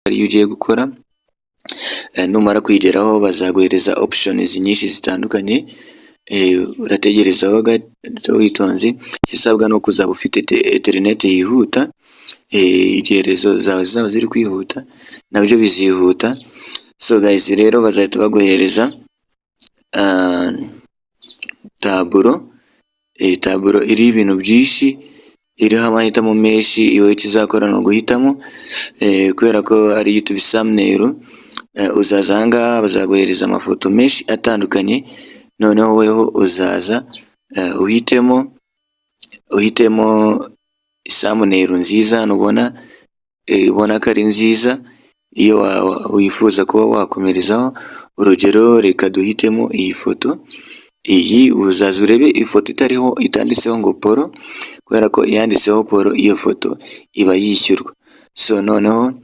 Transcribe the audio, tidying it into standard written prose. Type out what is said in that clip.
ariyo ugiye gukora. Numara kuyigeraho bazaguhereza options nyinshi zitandukanye, urategerezaho gato witonze. Igisabwa ni ukuzaba ufite internet yihuta, igihe rezo zawe zaba ziri kwihuta nabyo bizihuta. So guys, rero bazahita baguhereza taburo iriho ibintu byinshi, iriho amahitamo menshi. Iwe kizakora ni uguhitamo, kubera ko ari YouTube thumbnail. Uzaza ahangaha bazaguhereza amafoto menshi atandukanye, noneho weho uzaza uhitemo thumbnail nziza ubona ko ari nziza, iyo wifuza kuba wakomerezaho. Urugero, reka duhitemo iyi foto. Iyi uzaza urebe ifoto itanditseho ngo Polo, kubera ko yanditseho Polo iyo foto iba yishyurwa. So noneho